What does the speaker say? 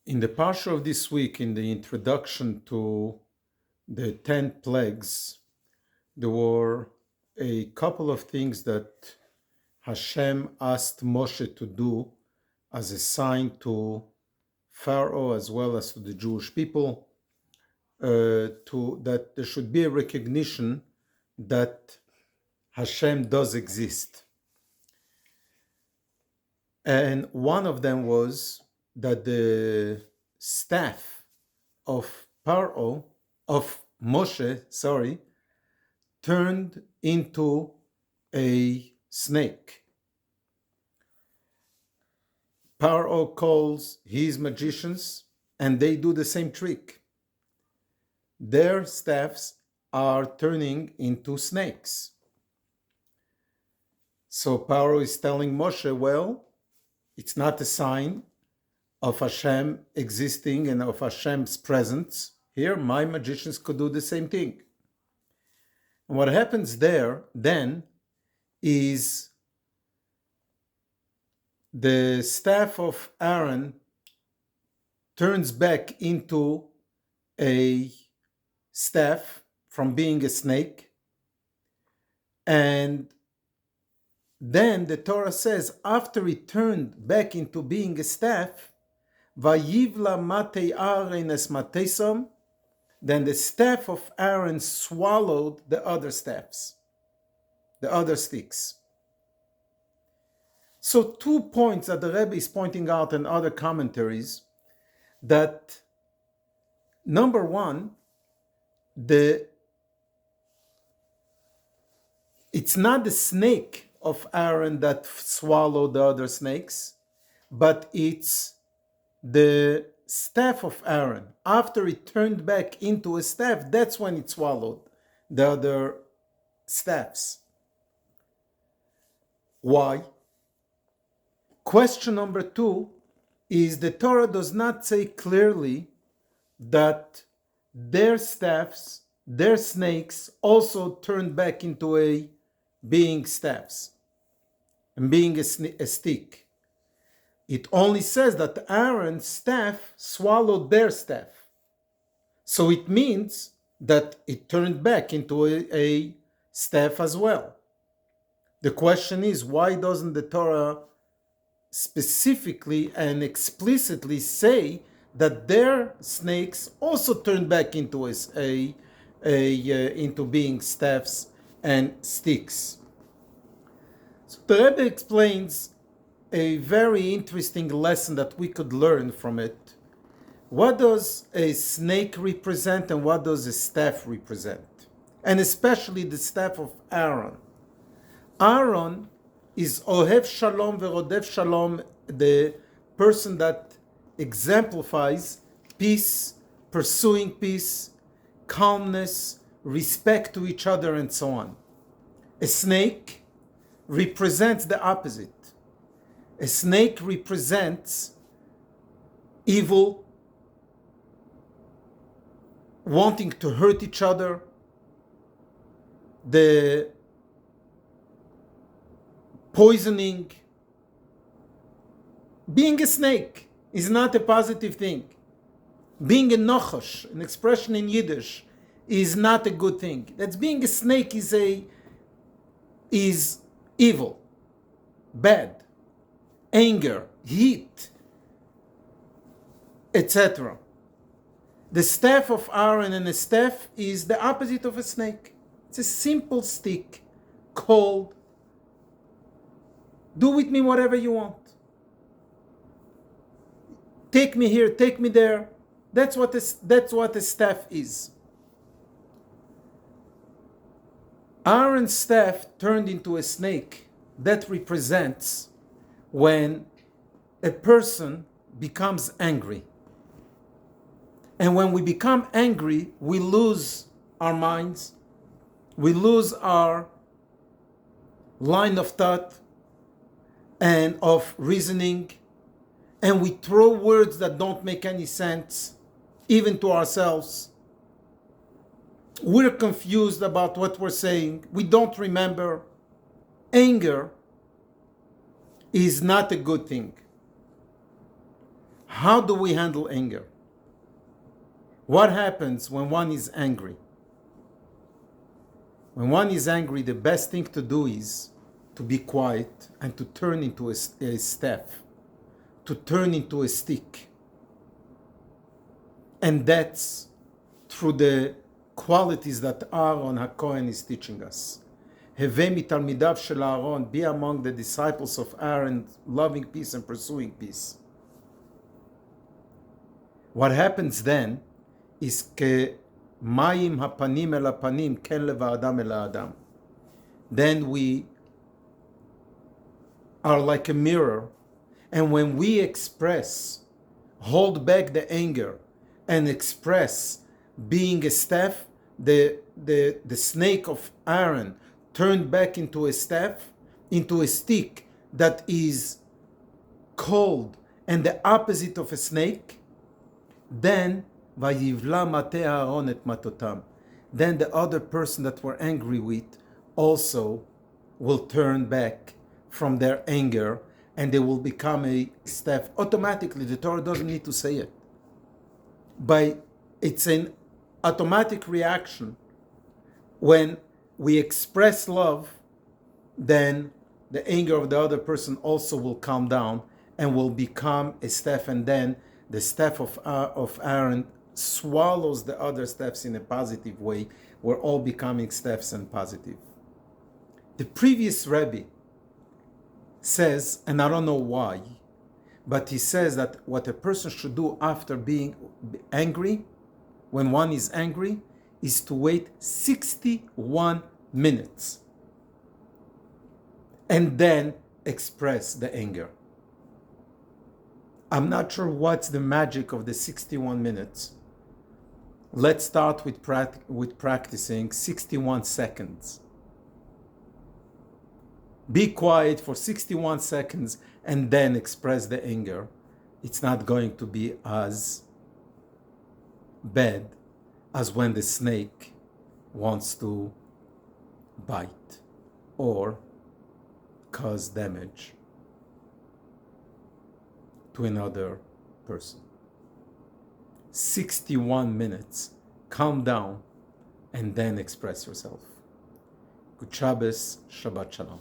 In the parsha of this week, in the introduction to the 10 plagues, there were a couple of things that Hashem asked Moshe to do as a sign to Pharaoh as well as to the Jewish people, that there should be a recognition that Hashem does exist. And one of them was that the staff of Moshe, turned into a snake. Paro calls his magicians, and they do the same trick. Their staffs are turning into snakes. So Paro is telling Moshe, well, it's not a sign of Hashem existing and of Hashem's presence. Here, my magicians could do the same thing. And what happens there then is the staff of Aaron turns back into a staff from being a snake. And then the Torah says, after it turned back into being a staff, Vayivla matei Aaron es matesom, then the staff of Aaron swallowed the other staffs, the other sticks. So 2 points that the Rebbe is pointing out in other commentaries, that number one, it's not the snake of Aaron that swallowed the other snakes, but it's the staff of Aaron. After it turned back into a staff, that's when it swallowed the other staffs. Why? Question number 2 is the Torah does not say clearly that their staffs, their snakes, also turned back into a being staffs and being a stick. It only says that Aaron's staff swallowed their staff. So it means that it turned back into a staff as well. The question is, why doesn't the Torah specifically and explicitly say that their snakes also turned back into into being staffs and sticks? So the Rebbe explains a very interesting lesson that we could learn from it. What does a snake represent and what does a staff represent? And especially the staff of Aaron. Aaron is Ohev Shalom Verodev Shalom, the person that exemplifies peace, pursuing peace, calmness, respect to each other, and so on. A snake represents the opposite. A snake represents evil, wanting to hurt each other, the poisoning. Being a snake is not a positive thing. Being a nochosh, an expression in Yiddish, is not a good thing. That's being a snake is evil, bad, anger, heat, etc. The staff of Aaron and a staff is the opposite of a snake. It's a simple stick, cold. Do with me whatever you want. Take me here, take me there. That's what a staff is. Aaron's staff turned into a snake. That represents when a person becomes angry. And when we become angry, we lose our minds, we lose our line of thought and of reasoning, and we throw words that don't make any sense, even to ourselves. We're confused about what we're saying. We don't remember. Anger is not a good thing. How do we handle anger? What happens when one is angry? When one is angry, the best thing to do is to be quiet and to turn into a staff, to turn into a stick. And that's through the qualities that Aaron HaKohen is teaching us. Heve mitalmidav shel Aaron, be among the disciples of Aaron, loving peace and pursuing peace. What happens then is ke mayim hapanim el hapanim ken lev ha'adam el ha'adam. Then we are like a mirror, and when we express, hold back the anger, and express being a staff, the snake of Aaron turned back into a staff, into a stick that is cold and the opposite of a snake, then vayivla mate Aaron et matotam. Then the other person that we're angry with also will turn back from their anger and they will become a staff. Automatically, the Torah doesn't need to say it. It's an automatic reaction. When we express love, then the anger of the other person also will calm down and will become a staff, and then the staff of Aaron swallows the other staffs in a positive way. We're all becoming staffs and positive. The previous Rebbe says, and I don't know why, but he says that what a person should do after being angry, when one is angry, is to wait 61 minutes and then express the anger. I'm not sure what's the magic of the 61 minutes. Let's start with practicing 61 seconds. Be quiet for 61 seconds and then express the anger. It's not going to be as bad as when the snake wants to bite or cause damage to another person. 61 minutes. Calm down and then express yourself. Good Shabbos, Shabbat Shalom.